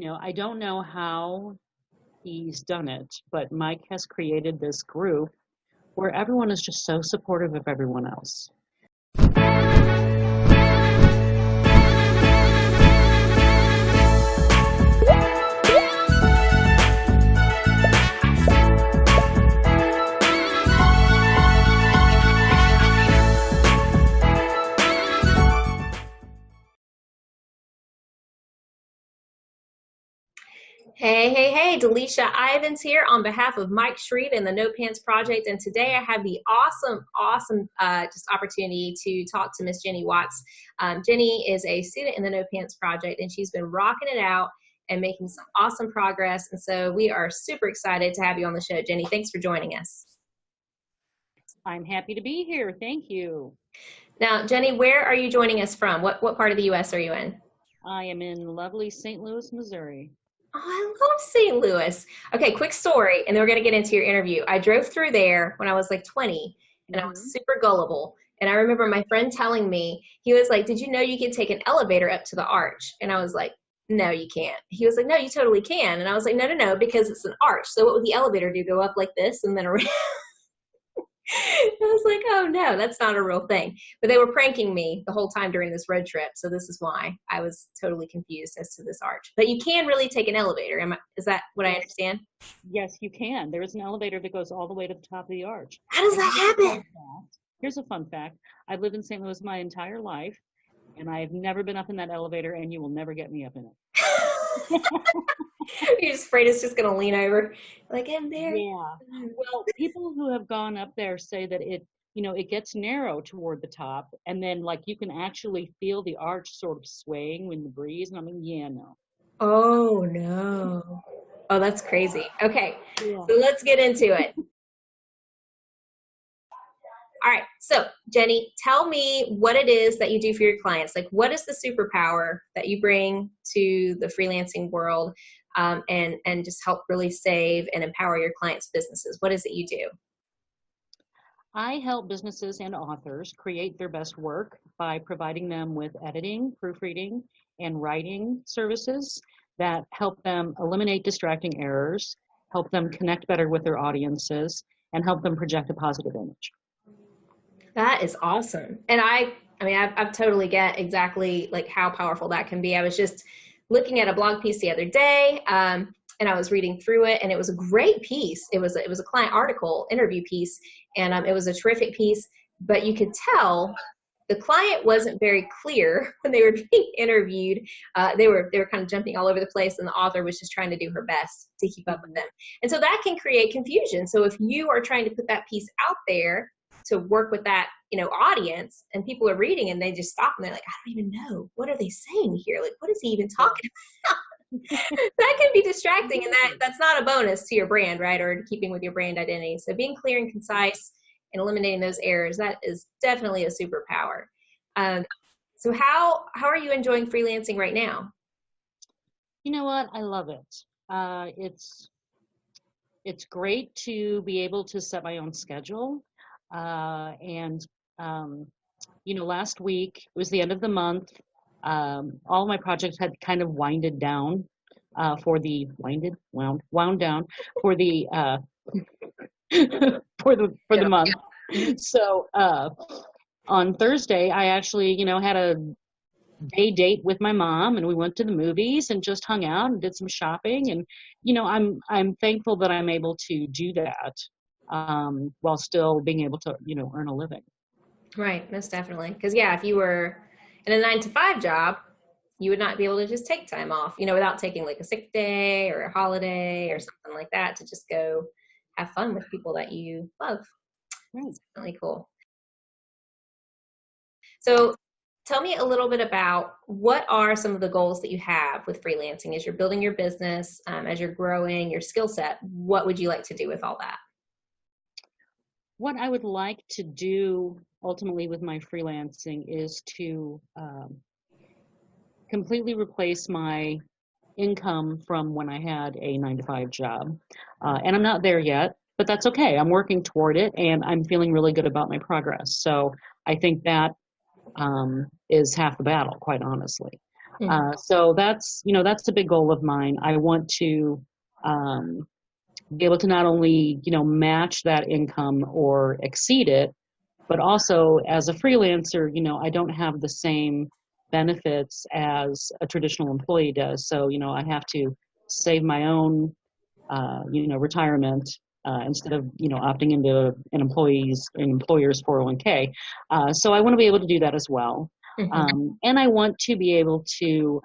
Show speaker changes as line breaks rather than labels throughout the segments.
I don't know how he's done it, but Mike has created this group where everyone is just so supportive of everyone else.
Hey, Delicia Ivins here on behalf of Mike Shreeve and the No Pants Project. And today I have the awesome just opportunity to talk to Miss Jenny Watz. Jenny is a student in the No Pants Project, and she's been rocking it out and making some awesome progress. And so we are super excited to have you on the show. Jenny, thanks for joining us.
I'm happy to be here. Thank you.
Now, Jenny, where are you joining us from? What part of the U.S. are you in?
I am in lovely St. Louis, Missouri.
Oh, I love St. Louis. Okay, quick story, and then we're going to get into your interview. I drove through there when I was like 20, and I was super gullible. And I remember my friend telling me, he was like, did you know you can take an elevator up to the arch? And I was like, no, you can't. He was like, no, you totally can. And I was like, no, because it's an arch. So what would the elevator do? Go up like this and then around? I was like, oh no, that's not a real thing. But they were pranking me the whole time during this road trip. So this is why I was totally confused as to this arch. But you can really take an elevator. Is that what I understand?
Yes, you can. There is an elevator that goes all the way to the top of the arch.
How does that happen?
Here's a fun fact. I've lived in St. Louis my entire life, and I've never been up in that elevator, and you will never get me up in it.
You're just afraid it's just going to lean over. Like, I'm there.
Yeah. Well, people who have gone up there say that it gets narrow toward the top, and then like you can actually feel the arch sort of swaying in the breeze. And I mean, yeah, no.
Oh, no. Oh, that's crazy. Okay. Yeah. So let's get into it. All right. So, Jenny, tell me what it is that you do for your clients. Like, what is the superpower that you bring to the freelancing world and just help really save and empower your clients' businesses? What is it you do?
I help businesses and authors create their best work by providing them with editing, proofreading, and writing services that help them eliminate distracting errors, help them connect better with their audiences, and help them project a positive image.
That is awesome. And I totally get exactly like how powerful that can be. I was just looking at a blog piece the other day, and I was reading through it, and it was a great piece. It was a client article interview piece, and it was a terrific piece, but you could tell the client wasn't very clear when they were being interviewed. They were kind of jumping all over the place, and the author was just trying to do her best to keep up with them. And so that can create confusion. So if you are trying to put that piece out there to work with that, audience, and people are reading and they just stop and they're like, I don't even know. What are they saying here? Like, what is he even talking about? That can be distracting, and that's not a bonus to your brand, right? Or keeping with your brand identity. So being clear and concise and eliminating those errors, that is definitely a superpower. So how are you enjoying freelancing right now?
You know what? I love it. It's great to be able to set my own schedule. Last week, it was the end of the month. All of my projects had kind of wound down for the month. So on Thursday, I actually, had a day date with my mom, and we went to the movies and just hung out and did some shopping. And I'm thankful that I'm able to do that while still being able to earn a living.
Right, most definitely. Because if you were in a 9-to-5 job, you would not be able to just take time off, without taking like a sick day or a holiday or something like that, to just go have fun with people that you love. That's really cool. So tell me a little bit about what are some of the goals that you have with freelancing as you're building your business, as you're growing your skill set. What would you like to do with all that?
What I would like to do ultimately with my freelancing is to completely replace my income from when I had a 9-to-5 job. And I'm not there yet, but that's okay. I'm working toward it, and I'm feeling really good about my progress. So I think that is half the battle, quite honestly. So that's, that's a big goal of mine. I want to be able to not only, match that income or exceed it, but also as a freelancer, I don't have the same benefits as a traditional employee does. So, I have to save my own, retirement instead of, opting into an employer's 401k. So I want to be able to do that as well. And I want to be able to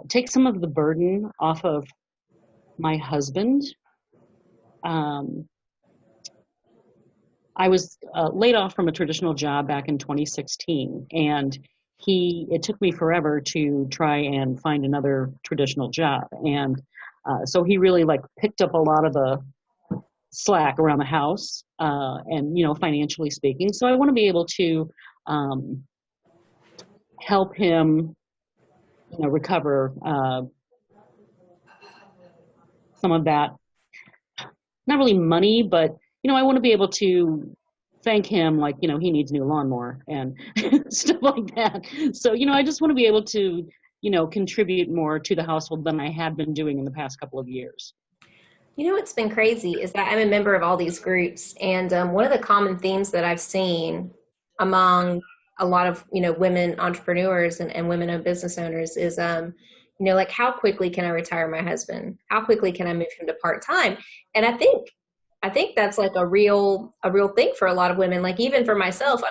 take some of the burden off of my husband. I was laid off from a traditional job back in 2016, and it took me forever to try and find another traditional job. And so he really picked up a lot of the slack around the house, and, financially speaking. So I want to be able to help him, recover some of that, not really money, but I want to be able to thank him, he needs a new lawnmower and stuff like that. So, I just want to be able to, contribute more to the household than I had been doing in the past couple of years.
What's been crazy is that I'm a member of all these groups. And one of the common themes that I've seen among a lot of, women entrepreneurs and women-owned business owners is, how quickly can I retire my husband? How quickly can I move him to part-time? And I think that's a real thing for a lot of women. Even for myself,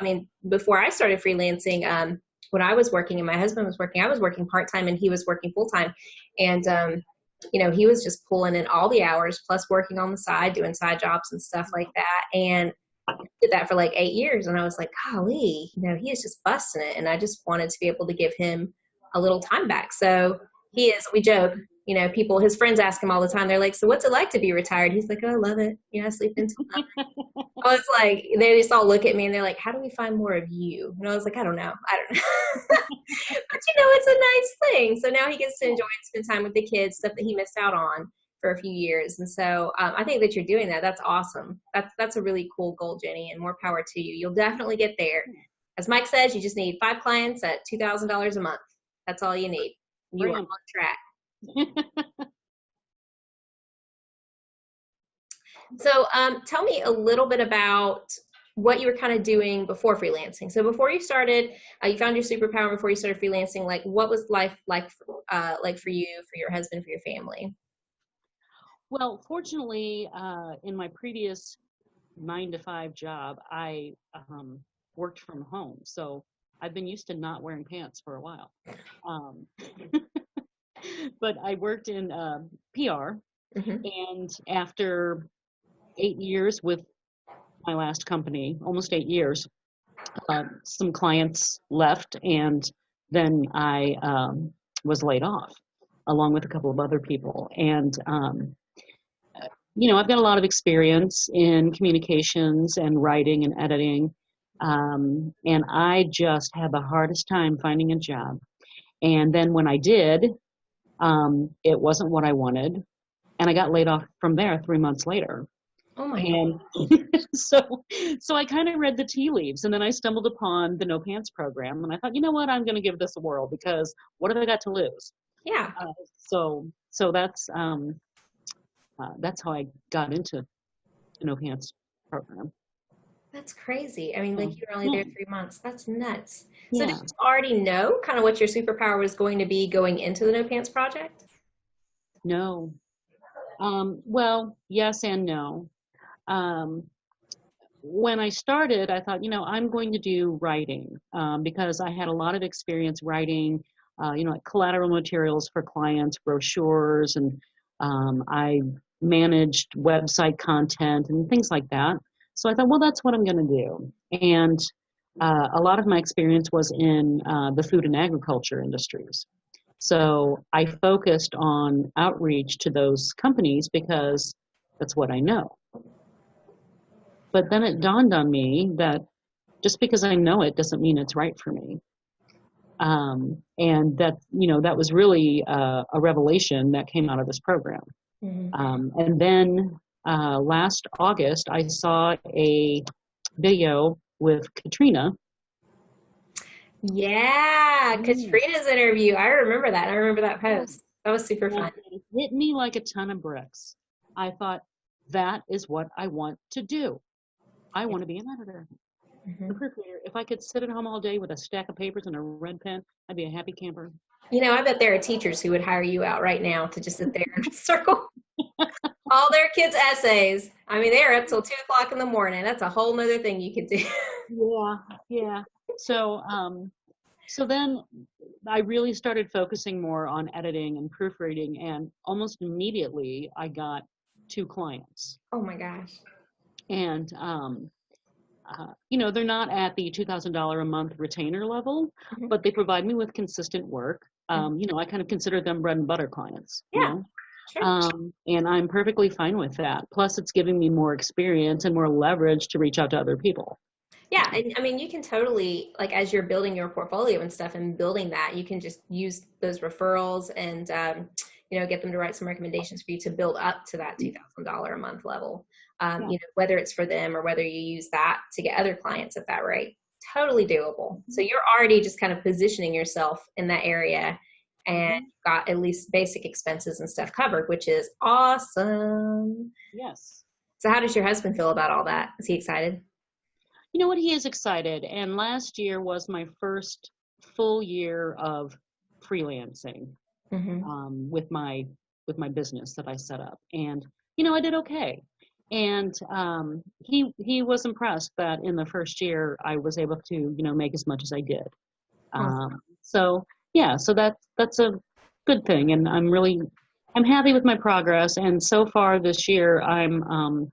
before I started freelancing, when I was working and my husband was working, I was working part-time and he was working full-time. And, he was just pulling in all the hours plus working on the side, doing side jobs and stuff like that. And I did that for 8 years. And I was like, golly, he is just busting it. And I just wanted to be able to give him a little time back. So we joke, his friends ask him all the time. They're like, so what's it like to be retired? He's like, oh, I love it. I sleep until 9. I was like, they just all look at me and they're like, how do we find more of you? And I was like, I don't know. But it's a nice thing. So now he gets to enjoy and spend time with the kids, stuff that he missed out on for a few years. And so I think that you're doing that. That's awesome. That's a really cool goal, Jenny, and more power to you. You'll definitely get there. As Mike says, you just need 5 clients at $2,000 a month. That's all you need. You are on track. So tell me a little bit about what you were kind of doing before freelancing. So before you started, you found your superpower before you started freelancing. What was life like for you, for your husband, for your family?
Well, fortunately, in my previous 9-to-5 job, I worked from home. So I've been used to not wearing pants for a while. But I worked in PR, and after 8 years with my last company, almost 8 years, some clients left, and then I was laid off along with a couple of other people. And, I've got a lot of experience in communications and writing and editing, and I just had the hardest time finding a job. And then when I did, it wasn't what I wanted, and I got laid off from there 3 months later.
Oh my God.
So I kind of read the tea leaves, and then I stumbled upon the No Pants program, and I thought, you know what, I'm going to give this a whirl, because what have I got to lose?
Yeah.
So that's how I got into the No Pants program.
That's crazy. You were only there 3 months. That's nuts. So
Yeah.
did you already know kind of what your superpower was going to be going into the No Pants project?
No. Well, yes and no. When I started, I thought, I'm going to do writing, because I had a lot of experience writing, collateral materials for clients, brochures, and I managed website content and things like that. So I thought, well, that's what I'm going to do. And a lot of my experience was in the food and agriculture industries. So I focused on outreach to those companies because that's what I know. But then it dawned on me that just because I know it doesn't mean it's right for me. And that was really a revelation that came out of this program. And then last August, I saw a video with Katrina.
Yeah, Katrina's interview. I remember that. I remember that post. That was super fun.
It hit me like a ton of bricks. I thought, that is what I want to do. I want to be an editor, a proofreader. If I could sit at home all day with a stack of papers and a red pen, I'd be a happy camper.
You know, I bet there are teachers who would hire you out right now to just sit there and circle all their kids' essays. I mean, they're up till 2 o'clock in the morning. That's a whole nother thing you could do.
Yeah. So then I really started focusing more on editing and proofreading, and almost immediately I got 2 clients.
Oh my gosh.
And, they're not at the $2,000 a month retainer level, but they provide me with consistent work. I kind of consider them bread and butter clients.
Yeah. Sure.
And I'm perfectly fine with that. Plus, it's giving me more experience and more leverage to reach out to other people.
Yeah, and I mean, you can totally, like, as you're building your portfolio and stuff and building that, you can just use those referrals and, get them to write some recommendations for you to build up to that $2,000 a month level. Whether it's for them or whether you use that to get other clients at that rate, totally doable. So you're already just kind of positioning yourself in that area, and got at least basic expenses and stuff covered, which is awesome.
Yes.
So how does your husband feel about all that? Is he excited?
You know what? He is excited. And last year was my first full year of freelancing with my business that I set up. And, I did okay. And he was impressed that in the first year I was able to, make as much as I did. So that's a good thing. And I'm happy with my progress. And so far this year, I'm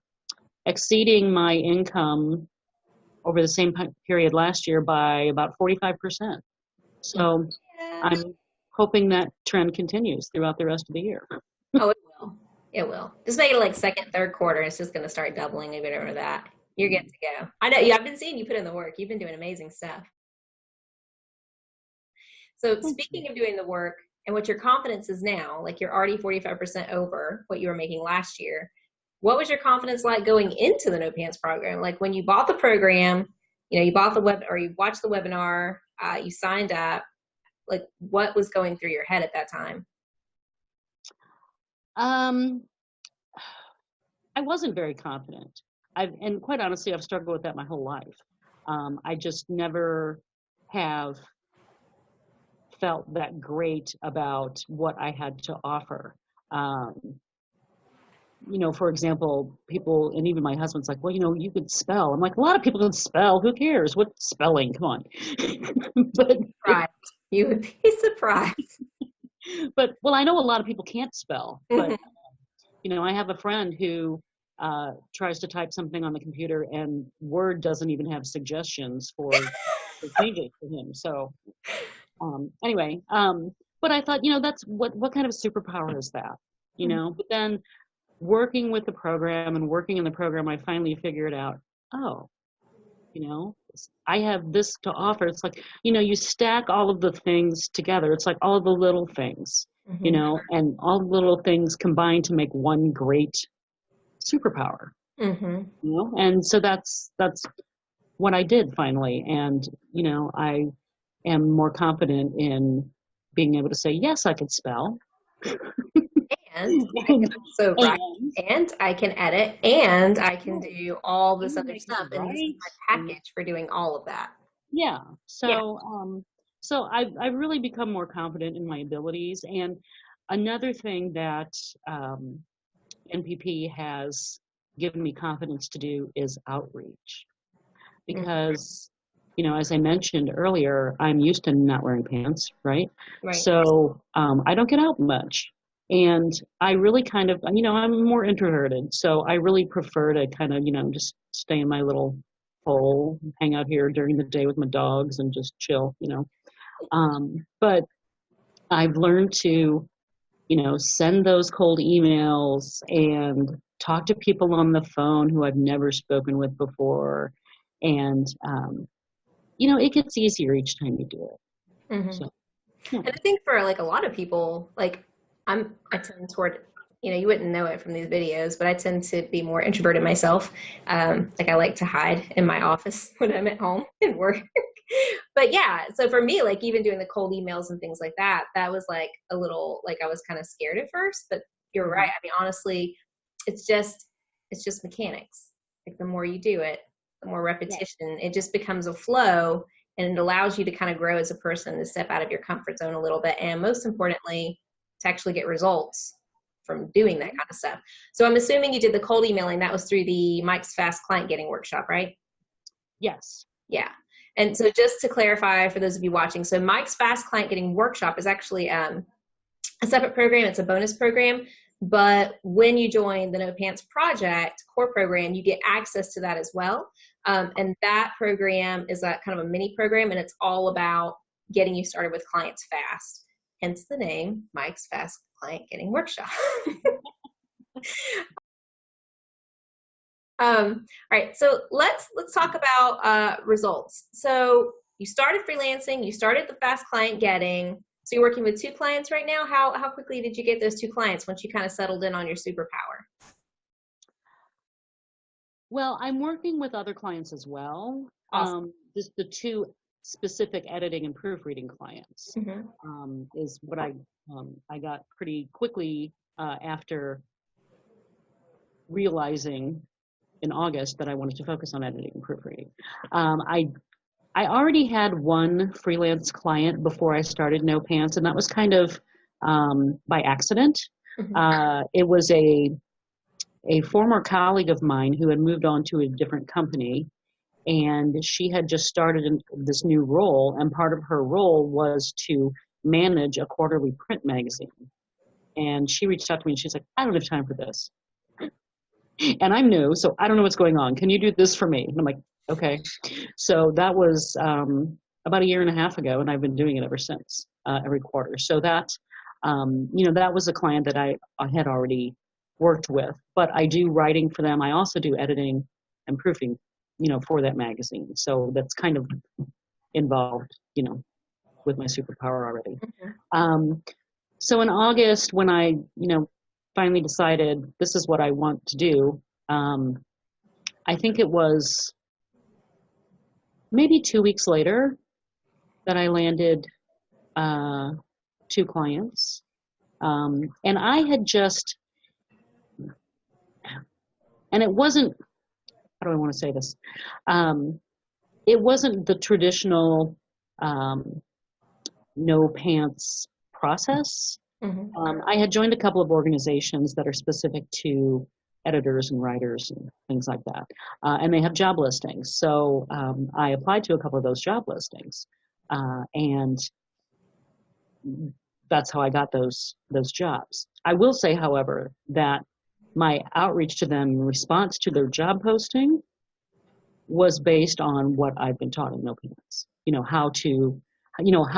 exceeding my income over the same period last year by about 45%. So I'm hoping that trend continues throughout the rest of the year.
Oh, it will. It will. Just make it like second, third quarter. It's just going to start doubling a bit over that. You're good to go. I know. I've been seeing you put in the work. You've been doing amazing stuff. So speaking of doing the work and what your confidence is now, like you're already 45% over what you were making last year. What was your confidence like going into the No Pants program? Like when you bought the program, you bought the or you watched the webinar, you signed up, like what was going through your head at that time?
I wasn't very confident. And quite honestly, I've struggled with that my whole life. I just never have felt that great about what I had to offer. For example, people, and even my husband's like, well, you could spell. I'm like, a lot of people can spell. Who cares? What spelling? Come on. But
you would be surprised.
But, well, I know a lot of people can't spell. But, I have a friend who tries to type something on the computer, and Word doesn't even have suggestions for changes for him. So anyway, but I thought, that's what kind of superpower is that? But then working with the program and working in the program, I finally figured out, I have this to offer. It's like, you stack all of the things together. It's like all of the little things, and all the little things combine to make one great superpower, and so that's what I did finally. And, I am more confident in being able to say, yes, I can spell.
And I can edit, and I can do all this other stuff, and this is my package for doing all of that.
Yeah. So, so I've really become more confident in my abilities. And another thing that NPP has given me confidence to do is outreach, because as I mentioned earlier, I'm used to not wearing pants, right? So I don't get out much. And I really kind of, I'm more introverted. So I really prefer to kind of, just stay in my little hole, hang out here during the day with my dogs and just chill, But I've learned to, send those cold emails and talk to people on the phone who I've never spoken with before. And, it gets easier each time you do it. So,
And I think for like a lot of people, like I tend toward, you wouldn't know it from these videos, but I tend to be more introverted myself. Like I like to hide in my office when I'm at home and work. But yeah, so for me, like even doing the cold emails and things like that, that was like a little, like I was kind of scared at first, but you're right. I mean, honestly, it's just mechanics. Like the more you do it, the more repetition, it just becomes a flow, and it allows you to kind of grow as a person, to step out of your comfort zone a little bit. And most importantly, to actually get results from doing that kind of stuff. So I'm assuming you did the cold emailing. That was through the Mike's Fast Client Getting Workshop, right?
Yes.
Yeah. And so just to clarify for those of you watching, so Mike's Fast Client Getting Workshop is actually a separate program. It's a bonus program. But when you join the No Pants Project core program, you get access to that as well. And that program is a kind of a mini program, and it's all about getting you started with clients fast. Hence the name, Mike's Fast Client Getting Workshop. All right, so let's talk about results. So you started freelancing, you started the fast client getting. So you're working with 2 clients right now. How quickly did you get those 2 clients once you kind of settled in on your superpower?
Well, I'm working with other clients as well.
Awesome.
Just the 2 specific editing and proofreading clients is what I got pretty quickly after realizing in August that I wanted to focus on editing and proofreading. I already had one freelance client before I started No Pants, and that was kind of by accident. It was a former colleague of mine who had moved on to a different company, and she had just started in this new role, and part of her role was to manage a quarterly print magazine. And she reached out to me and she's like, I don't have time for this. And I'm new, so I don't know what's going on. Can you do this for me? And I'm like, okay. So that was about a year and a half ago, and I've been doing it ever since, every quarter. So that, that was a client that I had already worked with, but I do writing for them. I also do editing and proofing, for that magazine. So that's kind of involved, with my superpower already. So in August, when I, finally decided this is what I want to do, I think it was maybe 2 weeks later that I landed 2 clients. And I had just, and it wasn't, how do I want to say this? It wasn't the traditional No Pants process. I had joined a couple of organizations that are specific to editors and writers and things like that. And they have job listings. So I applied to a couple of those job listings. And that's how I got those jobs. I will say, however, that my outreach to them in response to their job posting was based on what I've been taught in No Pants. How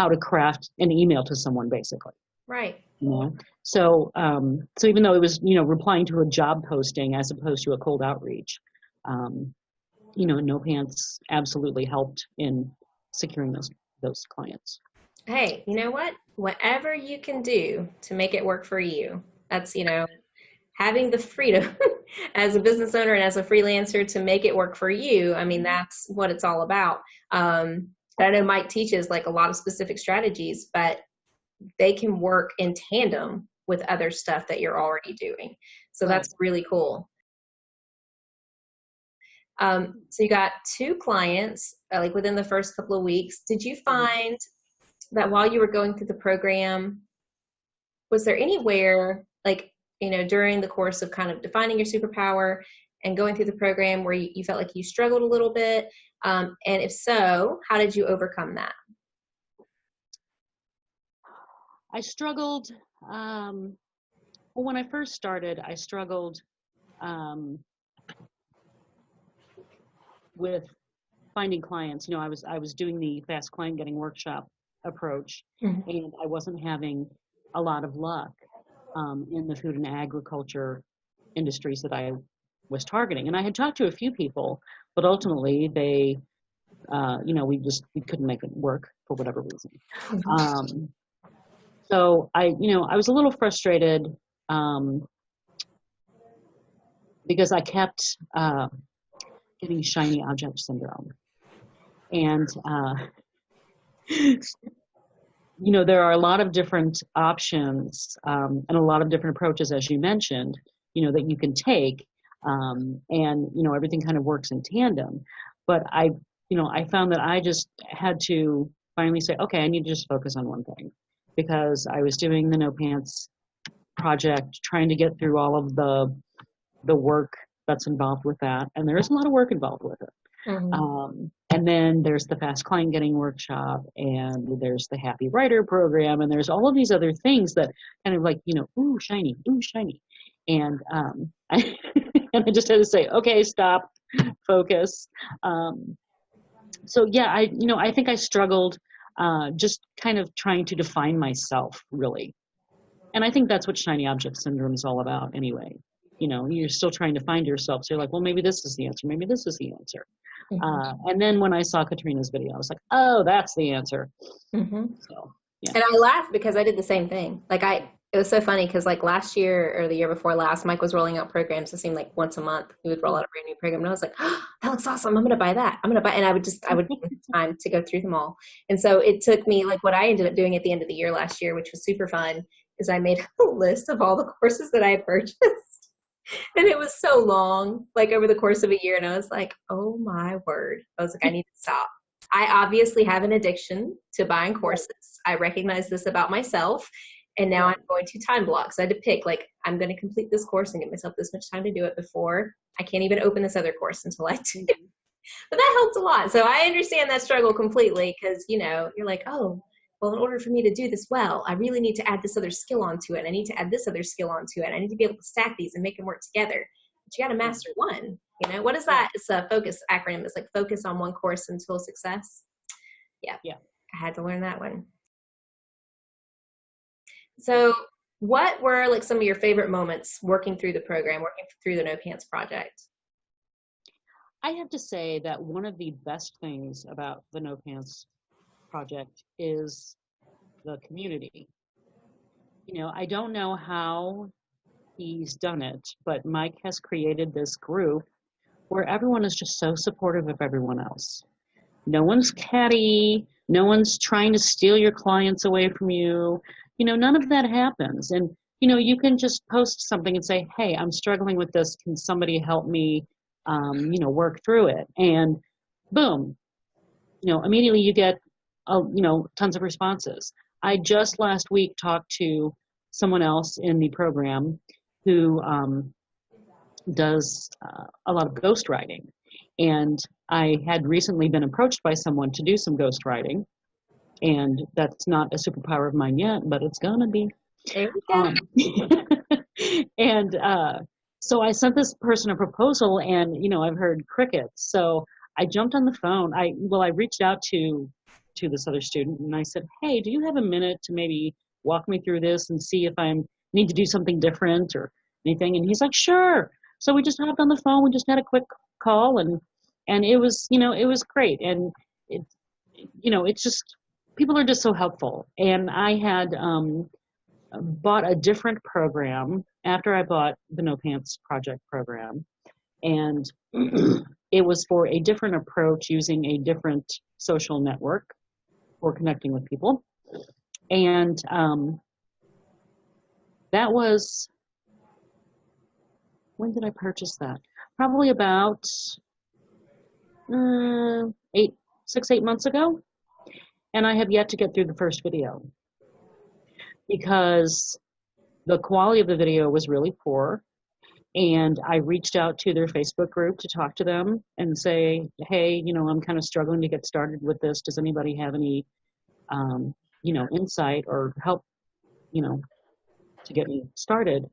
to craft an email to someone, basically.
Right.
So even though it was, replying to a job posting as opposed to a cold outreach, No Pants absolutely helped in securing those clients.
Hey, you know what? Whatever you can do to make it work for you, that's, having the freedom as a business owner and as a freelancer to make it work for you. I mean, that's what it's all about. I know Mike teaches like a lot of specific strategies, but they can work in tandem with other stuff that you're already doing. So that's really cool. So you got 2 clients, like within the first couple of weeks. Did you find that while you were going through the program, was there anywhere, like, during the course of kind of defining your superpower and going through the program, where you felt like you struggled a little bit? And if so, how did you overcome that?
I struggled, when I first started, I struggled with finding clients. I was doing the fast client getting workshop approach, and I wasn't having a lot of luck in the food and agriculture industries that I was targeting. And I had talked to a few people, but ultimately they, we couldn't make it work for whatever reason. So I was a little frustrated because I kept getting shiny object syndrome. And You know, there are a lot of different options and a lot of different approaches, as you mentioned, you know, that you can take. And, you know, everything kind of works in tandem. But you know, I found that I just had to finally say, okay, I need to just focus on one thing, because I was doing the No Pants project, trying to get through all of the work that's involved with that. And there is a lot of work involved with it. And then there's the Fast Client Getting Workshop, and there's the Happy Writer program, and there's all of these other things that kind of like, you know, ooh, shiny, ooh, shiny. And and I just had to say, okay, stop, focus. So yeah, I think I struggled just kind of trying to define myself, really. And I think that's what shiny object syndrome is all about anyway. You know, you're still trying to find yourself. So you're like, well, maybe this is the answer. Maybe this is the answer. And then when I saw Katrina's video, I was like, oh, that's the answer. So, yeah.
And I laughed because I did the same thing. Like it was so funny because like last year or the year before last, Mike was rolling out programs. It seemed like once a month he would roll out a brand new program. And I was like, oh, that looks awesome. I'm going to buy that. I'm going to buy, and I would take the time to go through them all. And so it took me, like what I ended up doing at the end of the year last year, which was super fun, is I made a list of all the courses that I had purchased. And it was so long, like over the course of a year. And I was like, oh my word. I was like, I need to stop. I obviously have an addiction to buying courses. I recognize this about myself. And now I'm going to time block. So I had to pick, like, I'm going to complete this course and give myself this much time to do it before I can't even open this other course until I do. But that helped a lot. So I understand that struggle completely because, you know, you're like, oh, well, in order for me to do this well, I really need to add this other skill onto it. I need to add this other skill onto it. I need to be able to stack these and make them work together. But you got to master one. You know, what is that? It's a focus acronym. It's like focus on one course until success. Yeah. I had to learn that one. So what were like some of your favorite moments working through the program, working through the No Pants project?
I have to say that one of the best things about the No Pants project is the community. You know, I don't know how he's done it, but Mike has created this group where everyone is just so supportive of everyone else. No one's catty. No one's trying to steal your clients away from you. You know, none of that happens. And, you know, you can just post something and say, hey, I'm struggling with this. Can somebody help me, you know, work through it? And boom, you know, immediately you get, you know, tons of responses. I just last week talked to someone else in the program who does a lot of ghostwriting. And I had recently been approached by someone to do some ghostwriting. And that's not a superpower of mine yet, but it's gonna be. And so I sent this person a proposal, and you know, I've heard crickets. So I jumped on the phone. I reached out to this other student, and I said, hey, do you have a minute to maybe walk me through this and see if I need to do something different or anything? And he's like, sure. So we just hopped on the phone. We just had a quick call, and it was, you know, it was great. And it, you know, it's just, people are just so helpful. And I had bought a different program after I bought the No Pants Project program. And it was for a different approach using a different social network for connecting with people. And that was, when did I purchase that? Probably about 6-8 months ago. And I have yet to get through the first video because the quality of the video was really poor. And I reached out to their Facebook group to talk to them and say, hey, you know, I'm kind of struggling to get started with this. Does anybody have any, you know, insight or help, you know, to get me started?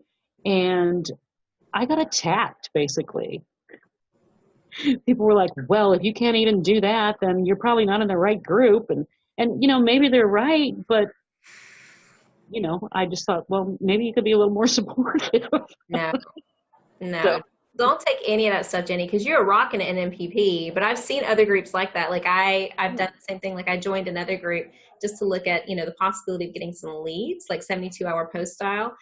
And I got attacked, basically. People were like, well, if you can't even do that, then you're probably not in the right group. And you know, maybe they're right, but, you know, I just thought, well, maybe you could be a little more supportive.
No, so. Don't take any of that stuff, Jenny, because you're rocking it in MPP, but I've seen other groups like that. Like I've done the same thing. Like I joined another group just to look at, you know, the possibility of getting some leads, like 72-hour post style.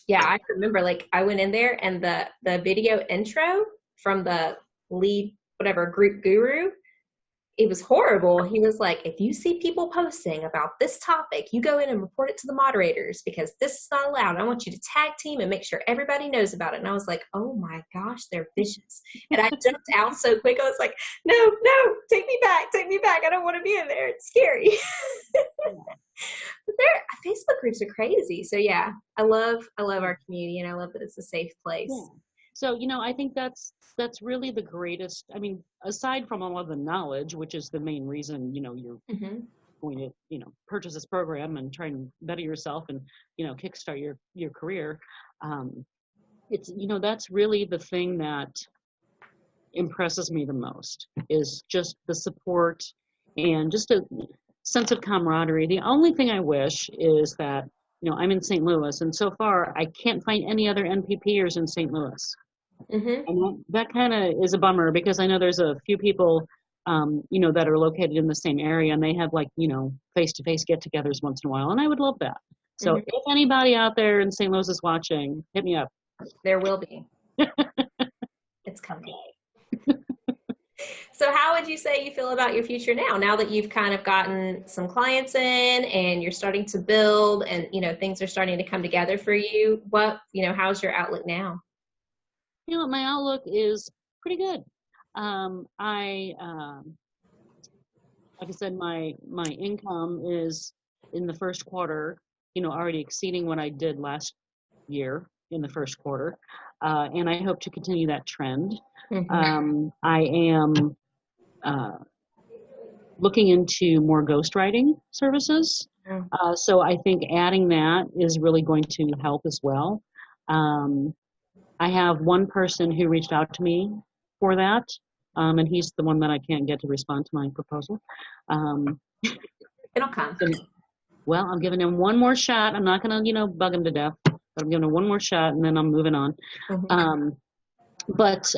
Yeah, I remember, like, I went in there and the video intro from the lead, whatever, group guru, it was horrible. He was like, if you see people posting about this topic, you go in and report it to the moderators because this is not allowed. I want you to tag team and make sure everybody knows about it. And I was like, oh my gosh, they're vicious. And I jumped out so quick. I was like, no, take me back. Take me back. I don't want to be in there. It's scary. But Facebook groups are crazy. So yeah, I love our community, and I love that it's a safe place.
Yeah. So, I think that's really the greatest. I mean, aside from all of the knowledge, which is the main reason, you're going to, purchase this program and try and better yourself and, kickstart your career. It's, that's really the thing that impresses me the most, is just the support and just a sense of camaraderie. The only thing I wish is that, I'm in St. Louis, and so far I can't find any other NPPers in St. Louis. And that kind of is a bummer, because I know there's a few people, that are located in the same area, and they have face-to-face get-togethers once in a while, and I would love that. So if anybody out there in St. Louis is watching, hit me up.
There will be. It's coming. So how would you say you feel about your future now that you've kind of gotten some clients in and you're starting to build and, things are starting to come together for you? How's your outlook now?
My outlook is pretty good. Like I said, my income is in the first quarter, already exceeding what I did last year in the first quarter. And I hope to continue that trend. I am looking into more ghostwriting services. So I think adding that is really going to help as well. I have one person who reached out to me for that, and he's the one that I can't get to respond to my proposal.
It'll come.
Well, I'm giving him one more shot. I'm not going to, bug him to death, but I'm giving him one more shot, and then I'm moving on. But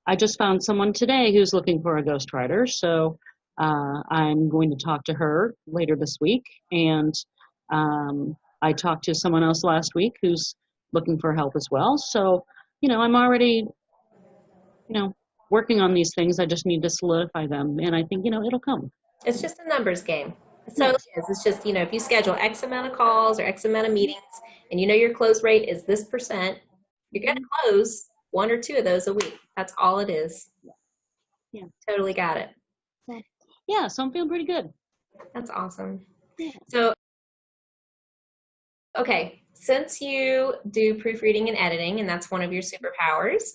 I just found someone today who's looking for a ghostwriter, so I'm going to talk to her later this week. And I talked to someone else last week who's looking for help as well. So, I'm already, working on these things. I just need to solidify them. And I think, it'll come.
It's just a numbers game. So it is. It's just, if you schedule X amount of calls or X amount of meetings and your close rate is this %, you're going to close 1 or 2 of those a week. That's all it is.
Yeah.
Totally got it.
Yeah. So I'm feeling pretty good. That's
awesome. Yeah. So, okay. Since you do proofreading and editing, and that's one of your superpowers,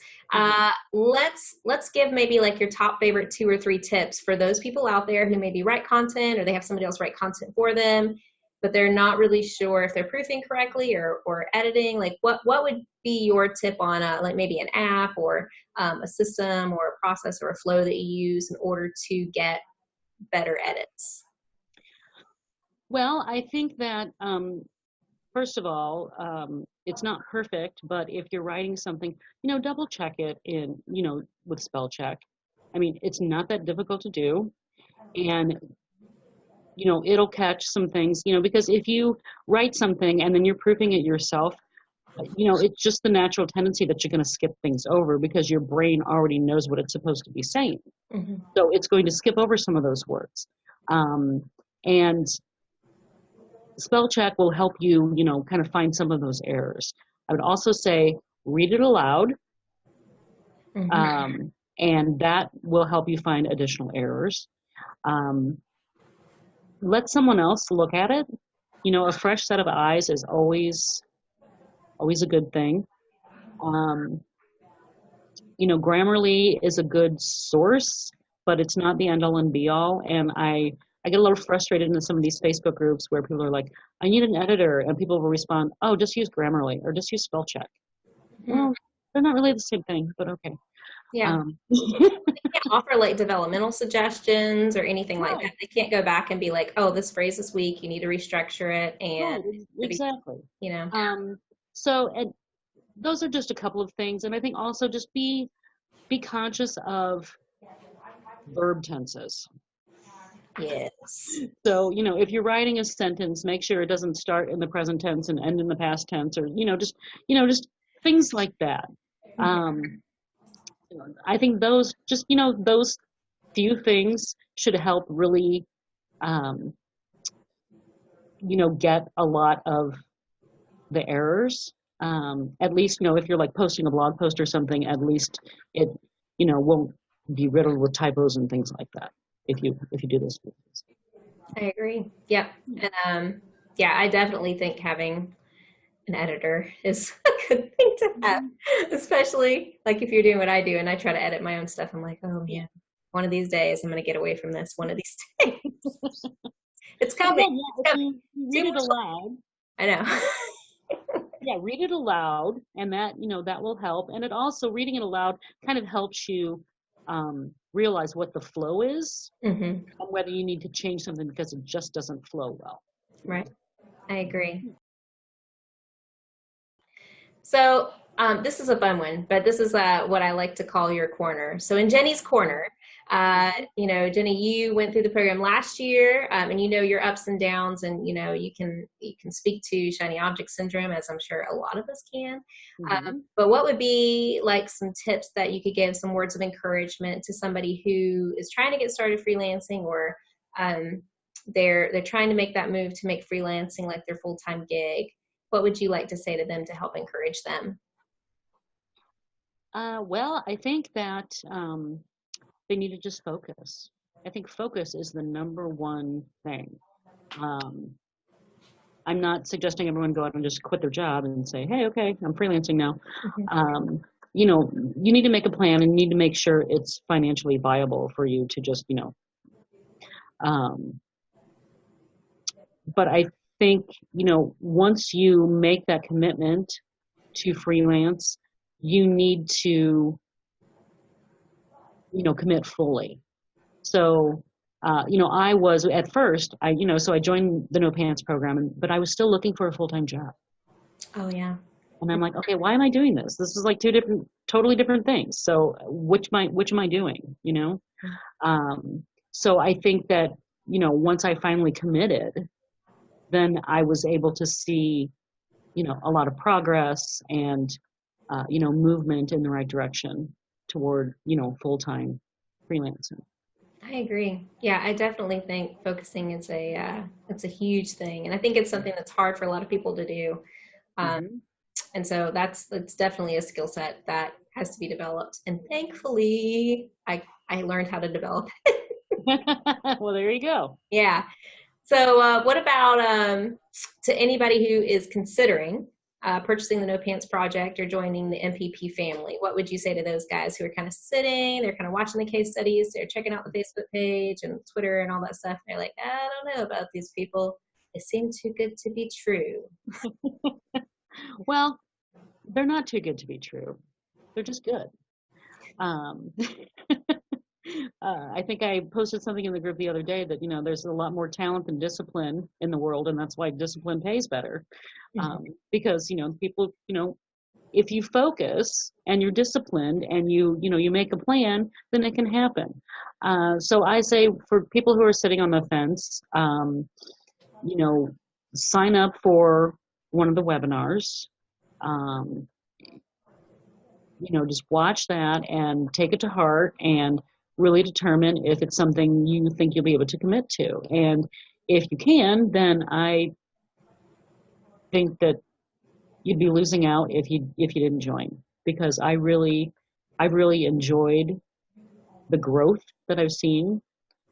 let's give maybe your top favorite 2 or 3 tips for those people out there who maybe write content, or they have somebody else write content for them, but they're not really sure if they're proofing correctly or editing. What would be your tip on maybe an app or a system or a process or a flow that you use in order to get better edits?
Well, I think that first of all, it's not perfect, but if you're writing something, double check it with spell check. I mean, it's not that difficult to do, and it'll catch some things, because if you write something and then you're proofing it yourself, it's just the natural tendency that you're going to skip things over because your brain already knows what it's supposed to be saying. So it's going to skip over some of those words. And spell check will help you, kind of find some of those errors. I would also say read it aloud, and that will help you find additional errors. Let someone else look at it. A fresh set of eyes is always a good thing. Grammarly is a good source, but it's not the end all and be all. And I get a little frustrated in some of these Facebook groups where people are like, I need an editor, and people will respond, oh, just use Grammarly or just use spell check. Well, they're not really the same thing, but okay.
Yeah. They can't offer developmental suggestions or anything like that. They can't go back and be like, oh, this phrase is weak, you need to restructure it. And
exactly. So those are just a couple of things. And I think also just be conscious of verb tenses.
Yes.
So, if you're writing a sentence, make sure it doesn't start in the present tense and end in the past tense, or, just things like that. I think those few things should help really, get a lot of the errors. At least, if you're like posting a blog post or something, at least it, won't be riddled with typos and things like that if you do this.
I agree. Yep. And I definitely think having an editor is a good thing to have, especially like if you're doing what I do and I try to edit my own stuff. I'm like, oh man, one of these days I'm going to get away from this. One of these days. It's coming.
Yeah, read it aloud.
I know.
Yeah, read it aloud, and that that will help. And it also, reading it aloud kind of helps you realize what the flow is, and whether you need to change something because it just doesn't flow well.
Right. I agree. So this is a fun one, but this is what I like to call your corner. So in Jenny's corner, Jenny, you went through the program last year, and your ups and downs, and you can speak to shiny object syndrome, as I'm sure a lot of us can. But what would be like some tips that you could give, some words of encouragement to somebody who is trying to get started freelancing, or they're trying to make that move to make freelancing like their full-time gig? What would you like to say to them to help encourage them?
Well, I think that they need to just focus. I think focus is the number one thing. I'm not suggesting everyone go out and just quit their job and say, hey, okay, I'm freelancing now. You need to make a plan, and you need to make sure it's financially viable for you to just, but I think, once you make that commitment to freelance, you need to, commit fully. So, I was at first, so I joined the No Pants program, but I was still looking for a full-time job.
Oh, yeah.
And I'm like, okay, why am I doing this? This is like totally different things. So which am I doing, So I think that, once I finally committed, then I was able to see, a lot of progress and, movement in the right direction toward, full-time freelancing.
I agree. Yeah, I definitely think focusing is it's a huge thing, and I think it's something that's hard for a lot of people to do. And so that's definitely a skill set that has to be developed. And thankfully, I learned how to develop it.
Well, there you go.
Yeah. So what about to anybody who is considering purchasing the No Pants Project or joining the MPP family? What would you say to those guys who are kind of sitting, they're kind of watching the case studies, they're checking out the Facebook page and Twitter and all that stuff, and they're like, I don't know about these people. They seem too good to be true.
Well, they're not too good to be true. They're just good. I think I posted something in the group the other day that, there's a lot more talent than discipline in the world, and that's why discipline pays better. Because, people, if you focus and you're disciplined and you make a plan, then it can happen. So I say for people who are sitting on the fence, sign up for one of the webinars. Just watch that and take it to heart and really determine if it's something you think you'll be able to commit to. And if you can, then I think that you'd be losing out if you didn't join, because I've really enjoyed the growth that I've seen,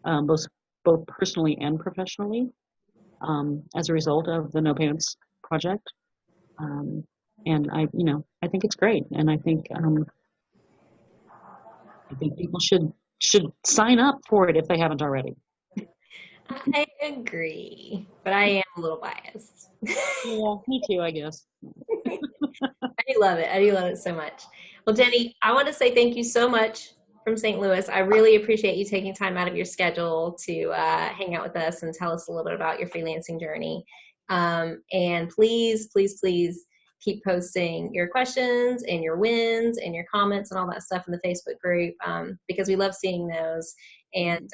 both personally and professionally, as a result of the No Pants Project. And I think it's great, and I think people should sign up for it if they haven't already.
I agree, but I am a little biased.
Yeah, me too, I guess.
I do love it. I do love it so much. Well, Jenny, I want to say thank you so much from St. Louis. I really appreciate you taking time out of your schedule to hang out with us and tell us a little bit about your freelancing journey. And please, please, please keep posting your questions and your wins and your comments and all that stuff in the Facebook group, because we love seeing those. And,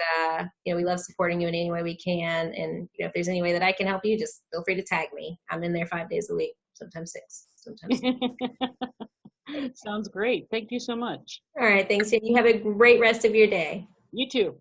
we love supporting you in any way we can. And, if there's any way that I can help you, just feel free to tag me. I'm in there 5 days a week, sometimes 6, sometimes.
Sounds great. Thank you so much.
All right. Thanks, Jenny. You have a great rest of your day.
You too.